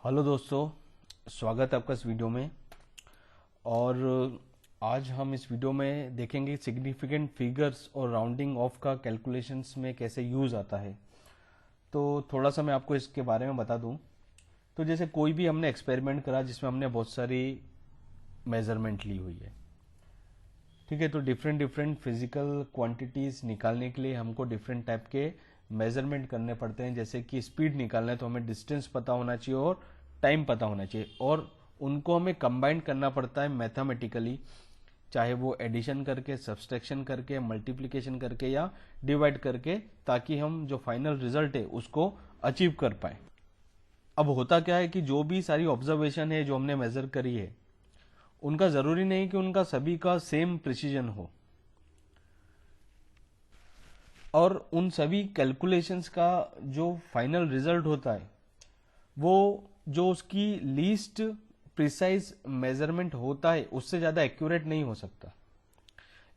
Hello दोस्तों, स्वागत है आपका इस वीडियो में। और आज हम इस वीडियो में देखेंगे सिग्निफिकेंट फिगर्स और राउंडिंग ऑफ का कैलकुलेशंस में कैसे यूज़ आता है। तो थोड़ा सा मैं आपको इसके बारे में बता दूं। तो जैसे कोई भी हमने एक्सपेरिमेंट करा जिसमें हमने बहुत सारी मेजरमेंट ली हुई है, ठीक है। तो डिफरेंट डिफरेंट फिजिकल क्वांटिटीज़ निकालने के लिए हमको डिफरेंट टाइप के मेजरमेंट करने पड़ते हैं। जैसे कि स्पीड निकालना है तो हमें डिस्टेंस पता होना चाहिए और टाइम पता होना चाहिए, और उनको हमें कंबाइन करना पड़ता है मैथमेटिकली, चाहे वो एडिशन करके, सब्सट्रैक्शन करके, मल्टीप्लिकेशन करके या डिवाइड करके, ताकि हम जो फाइनल रिजल्ट है उसको अचीव कर पाए। अब होता क्या है कि जो भी सारी ऑब्जर्वेशन है जो हमने मेजर करी है, उनका जरूरी नहीं कि उनका सभी का सेम प्रिसीजन हो, और उन सभी कैलकुलेशंस का जो फाइनल रिजल्ट होता है वो जो उसकी लीस्ट प्रिसाइज मेजरमेंट होता है उससे ज़्यादा एक्यूरेट नहीं हो सकता।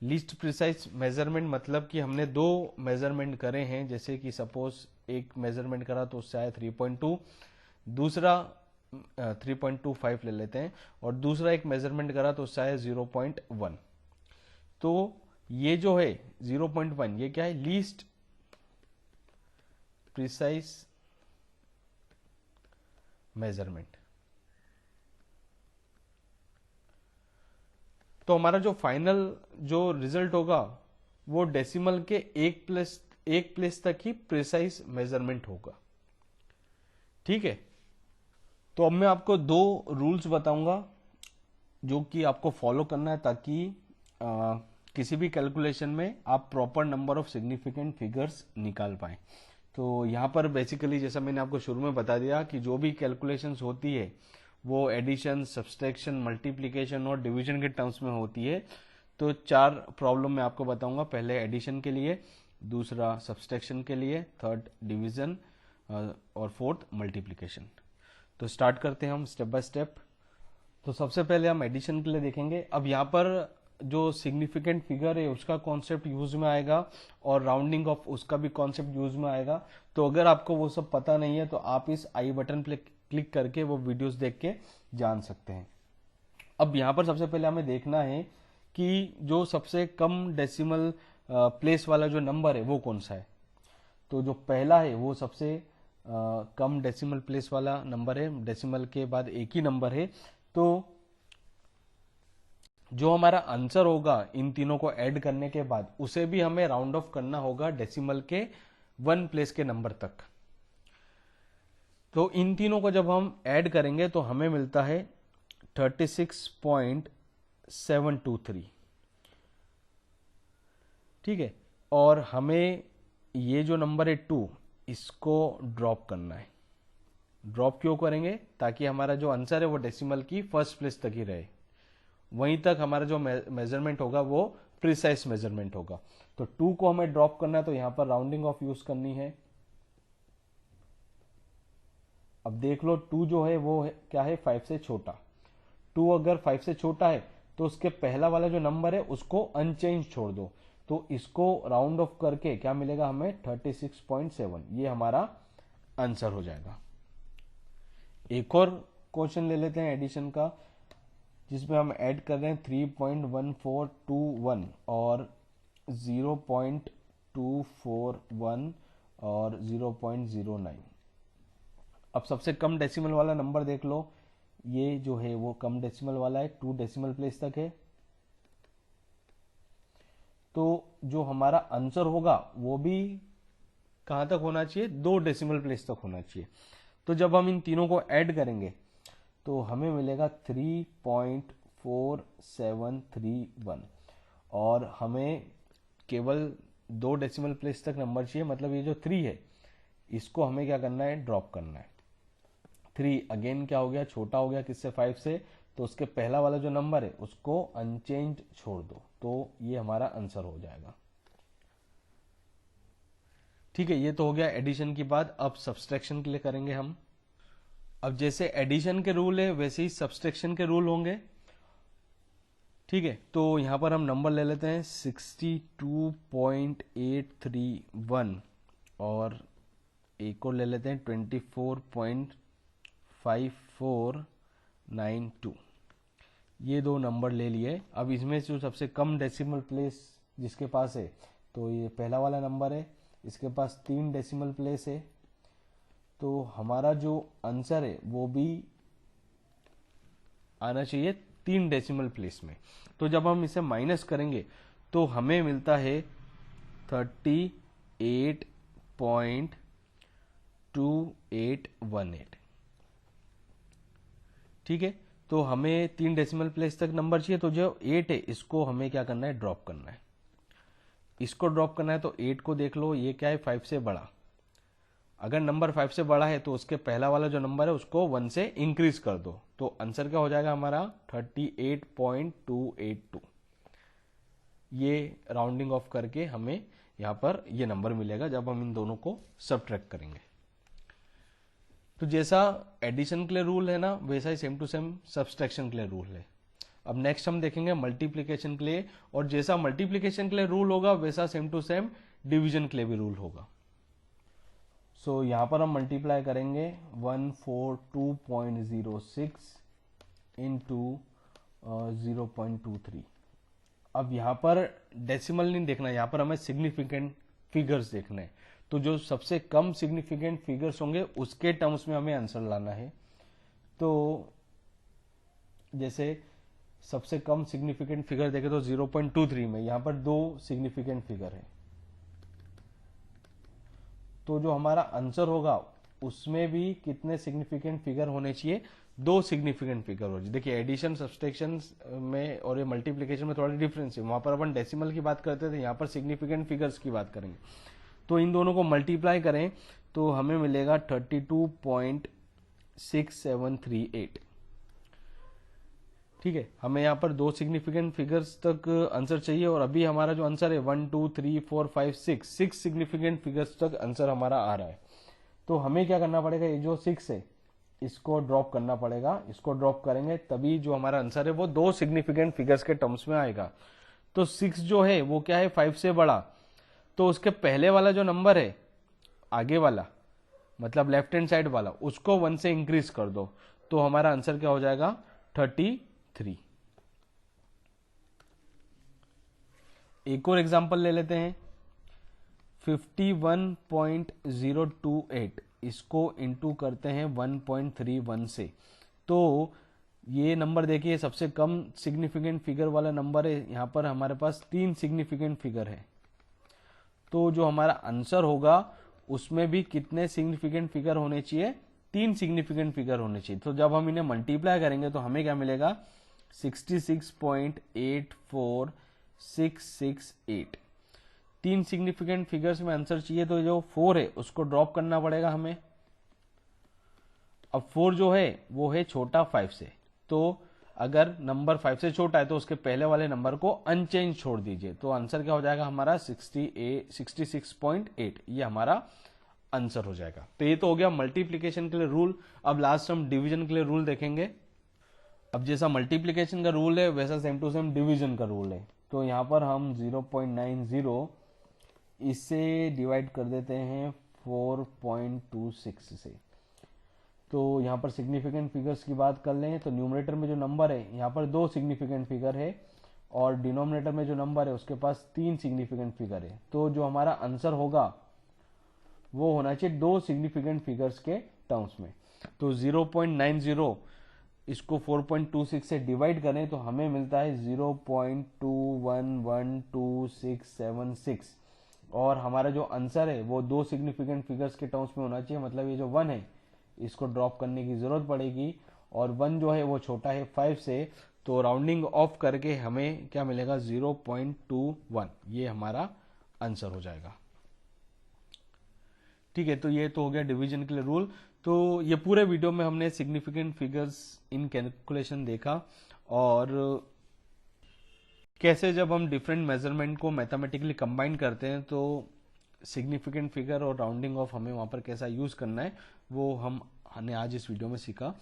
लीस्ट प्रिसाइज मेजरमेंट मतलब कि हमने दो मेजरमेंट करे हैं, जैसे कि सपोज एक मेजरमेंट करा तो उससे आया 3.2, दूसरा 3.25 ले लेते हैं, और दूसरा एक मेजरमेंट करा तो उससे आया 0.1। तो ये जो है 0.1, ये क्या है? Least precise measurement. तो हमारा जो फाइनल जो रिजल्ट होगा वो डेसिमल के एक प्लेस तक ही प्रिसाइज मेजरमेंट होगा, ठीक है। तो अब मैं आपको दो रूल्स बताऊंगा जो कि आपको फॉलो करना है, ताकि किसी भी कैलकुलेशन में आप proper number of significant figures निकाल पाए। तो यहाँ पर बेसिकली जैसा मैंने आपको शुरू में बता दिया कि जो भी कैलकुलेशंस होती है वो एडिशन, सब्सट्रैक्शन, मल्टीप्लिकेशन और डिवीजन के टर्म्स में होती है। तो चार प्रॉब्लम मैं आपको बताऊंगा। पहले एडिशन के लिए, दूसरा सब्सट्रैक्शन के लिए, थर्ड डिवीजन, और फोर्थ मल्टीप्लिकेशन। तो स्टार्ट करते हैं हम स्टेप बाय स्टेप। तो सबसे पहले हम एडिशन के लिए देखेंगे। अब यहाँ पर जो सिग्निफिकेंट फिगर है उसका कॉन्सेप्ट यूज में आएगा, और राउंडिंग ऑफ उसका भी कॉन्सेप्ट यूज में आएगा। तो अगर आपको वो सब पता नहीं है तो आप इस आई बटन पे क्लिक करके वो वीडियोस देख के जान सकते हैं। अब यहाँ पर सबसे पहले हमें देखना है कि जो सबसे कम डेसिमल प्लेस वाला जो नंबर है वो कौन सा है। तो जो पहला है वो सबसे कम डेसिमल प्लेस वाला नंबर है, डेसिमल के बाद एक ही नंबर है। तो जो हमारा आंसर होगा इन तीनों को ऐड करने के बाद, उसे भी हमें राउंड ऑफ करना होगा डेसिमल के 1 प्लेस के नंबर तक। तो इन तीनों को जब हम ऐड करेंगे तो हमें मिलता है 36.723, ठीक है। और हमें ये जो नंबर है 2, इसको ड्रॉप करना है। ड्रॉप क्यों करेंगे? ताकि हमारा जो आंसर है वो डेसिमल की फर्स्ट प्लेस तक ही रहे, वहीं तक हमारा जो मेजरमेंट होगा वो प्रिसाइज मेजरमेंट होगा। तो 2 को हमें ड्रॉप करना है, तो यहां पर राउंडिंग ऑफ यूज करनी है। अब देख लो 2 जो है वो क्या है? 5 से छोटा। 2 अगर 5 से छोटा है तो उसके पहला वाला जो नंबर है उसको अनचेंज छोड़ दो। तो इसको राउंड ऑफ करके क्या मिलेगा हमें? 36.7। ये हमारा आंसर हो जाएगा। एक और क्वेश्चन ले लेते हैं एडिशन का, जिसमें हम ऐड कर रहे हैं 3.1421 और 0.241 और 0.09। अब सबसे कम डेसिमल वाला नंबर देख लो, ये जो है वो कम डेसिमल वाला है, 2 डेसिमल प्लेस तक है। तो जो हमारा आंसर होगा वो भी कहां तक होना चाहिए? 2 डेसिमल प्लेस तक होना चाहिए। तो जब हम इन तीनों को ऐड करेंगे तो हमें मिलेगा 3.4731, और हमें केवल 2 डेसिमल प्लेस तक नंबर चाहिए। मतलब ये जो 3 है इसको हमें क्या करना है? ड्रॉप करना है। 3 अगेन क्या हो गया? छोटा हो गया किससे? 5 से। तो उसके पहला वाला जो नंबर है उसको अनचेंज छोड़ दो, तो ये हमारा आंसर हो जाएगा, ठीक है। ये तो हो गया एडिशन की बात। अब सब्सट्रैक्शन के लिए करेंगे हम। अब जैसे एडिशन के रूल है वैसे ही सब्सट्रैक्शन के रूल होंगे, ठीक है। तो यहां पर हम नंबर ले लेते हैं 62.831, और एक और ले लेते हैं 24.5 5492, ये दो नंबर ले लिए। अब इसमें जो सबसे कम डेसिमल प्लेस जिसके पास है, तो ये पहला वाला नंबर है, इसके पास 3 डेसिमल प्लेस है, तो हमारा जो आंसर है वो भी आना चाहिए 3 डेसिमल प्लेस में। तो जब हम इसे माइनस करेंगे तो हमें मिलता है 38.2818। ठीक है, तो हमें 3 डेसिमल प्लेस तक नंबर चाहिए, तो जो 8 है इसको हमें क्या करना है, ड्रॉप करना है। इसको ड्रॉप करना है तो 8 को देख लो, ये क्या है, 5 से बड़ा। अगर नंबर 5 से बड़ा है तो उसके पहला वाला जो नंबर है उसको 1 से इंक्रीज कर दो, तो आंसर क्या हो जाएगा हमारा 38.282। ये राउंडिंग ऑफ करके हमें यहां पर ये नंबर मिलेगा जब हम इन दोनों को सबट्रैक्ट करेंगे। तो जैसा एडिशन के लिए रूल है ना, वैसा ही सेम टू सेम सब्सट्रैक्शन के लिए रूल है। अब नेक्स्ट हम देखेंगे मल्टीप्लिकेशन के लिए, और जैसा मल्टीप्लिकेशन के लिए रूल होगा वैसा सेम टू सेम डिवीजन के लिए भी रूल होगा। सो यहां पर हम मल्टीप्लाई करेंगे 142.06 इंटू 0.23। अब यहां पर डेसिमल नहीं देखना, यहां पर हमें सिग्निफिकेंट फिगर्स देखना है। तो जो सबसे कम सिग्निफिकेंट फिगर्स होंगे उसके टर्म्स में हमें आंसर लाना है। तो जैसे सबसे कम सिग्निफिकेंट फिगर देखें तो 0.23 में यहां पर 2 सिग्निफिकेंट फिगर है, तो जो हमारा आंसर होगा उसमें भी कितने सिग्निफिकेंट फिगर होने चाहिए, 2 सिग्निफिकेंट फिगर हो चाहिए। देखिए एडिशन सब्सट्रैक्शन में और ये मल्टीप्लिकेशन में थोड़ा डिफरेंस है, वहां पर अपन डेसिमल की बात करते थे, यहाँ पर सिग्निफिकेंट फिगर्स की बात करेंगे। तो इन दोनों को मल्टीप्लाई करें तो हमें मिलेगा 32.6738। ठीक है, हमें यहाँ पर 2 सिग्निफिकेंट फिगर्स तक आंसर चाहिए, और अभी हमारा जो आंसर है 1 2 3 4 5 6 सिग्निफिकेंट फिगर्स तक आंसर हमारा आ रहा है। तो हमें क्या करना पड़ेगा, ये जो 6 है इसको ड्रॉप करना पड़ेगा। इसको ड्रॉप करेंगे तभी जो हमारा आंसर है वो 2 सिग्निफिकेंट फिगर्स के टर्म्स में आएगा। तो 6 जो है वो क्या है, 5 से बड़ा, तो उसके पहले वाला जो नंबर है, आगे वाला मतलब लेफ्ट हैंड साइड वाला, उसको 1 से इंक्रीज कर दो, तो हमारा आंसर क्या हो जाएगा 33। एक और एग्जांपल ले लेते हैं, 51.028, इसको इंटू करते हैं 1.31 से। तो ये नंबर देखिए सबसे कम सिग्निफिकेंट फिगर वाला नंबर है, यहां पर हमारे पास 3 सिग्निफिकेंट फिगर है। तो जो हमारा आंसर होगा उसमें भी कितने सिग्निफिकेंट फिगर होने चाहिए, 3 सिग्निफिकेंट फिगर होने चाहिए। तो जब हम इन्हें मल्टीप्लाई करेंगे तो हमें क्या मिलेगा 66.84668। 3 सिग्निफिकेंट फिगर्स में आंसर चाहिए, तो जो 4 है उसको ड्रॉप करना पड़ेगा हमें। अब 4 जो है वो है छोटा 5 से, तो अगर नंबर 5 से छोटा है तो उसके पहले वाले नंबर को अनचेंज छोड़ दीजिए, तो आंसर क्या हो जाएगा हमारा 66.8, ये हमारा आंसर हो जाएगा। तो ये तो हो गया मल्टीप्लिकेशन के लिए रूल। अब लास्ट हम डिवीजन के लिए रूल देखेंगे। अब जैसा मल्टीप्लिकेशन का रूल है वैसा सेम टू सेम डिवीजन का रूल है। तो यहां पर हम 0.90 इसे डिवाइड कर देते हैं 4.26 से। तो यहाँ पर सिग्निफिकेंट फिगर्स की बात कर लें तो न्यूमरेटर में जो नंबर है यहाँ पर 2 सिग्निफिकेंट फिगर है, और डिनोमिनेटर में जो नंबर है उसके पास 3 सिग्निफिकेंट फिगर है। तो जो हमारा आंसर होगा वो होना चाहिए 2 सिग्निफिकेंट फिगर्स के टर्म्स में। तो 0.90 इसको 4.26 से डिवाइड करें तो हमें मिलता है 0.21126676, और हमारा जो आंसर है वो 2 सिग्निफिकेंट फिगर्स के टर्म्स में होना चाहिए। मतलब ये जो 1 है इसको ड्रॉप करने की जरूरत पड़ेगी, और 1 जो है वो छोटा है 5 से, तो राउंडिंग ऑफ करके हमें क्या मिलेगा 0.21, ये हमारा आंसर हो जाएगा। ठीक है, तो ये तो हो गया डिवीजन के लिए रूल। तो ये पूरे वीडियो में हमने सिग्निफिकेंट फिगर्स इन कैलकुलेशन देखा, और कैसे जब हम डिफरेंट मेजरमेंट को मैथमेटिकली कंबाइन करते हैं तो सिग्निफिकेंट फिगर और राउंडिंग ऑफ हमें वहां पर कैसा यूज करना है वो हमने आज इस वीडियो में सीखा।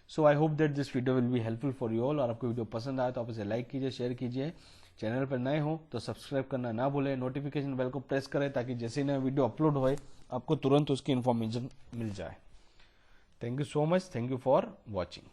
So I hope that this video will be helpful for you all. और आपको वीडियो पसंद आए तो आप इसे लाइक कीजिए, शेयर कीजिए। चैनल पर नए हो तो सब्सक्राइब करना ना भूलें, नोटिफिकेशन बेल को प्रेस करें ताकि जैसे ही नया वीडियो अपलोड होए आपको तुरंत उसकी इन्फॉर्मेशन मिल जाए। Thank you so much, thank you for watching.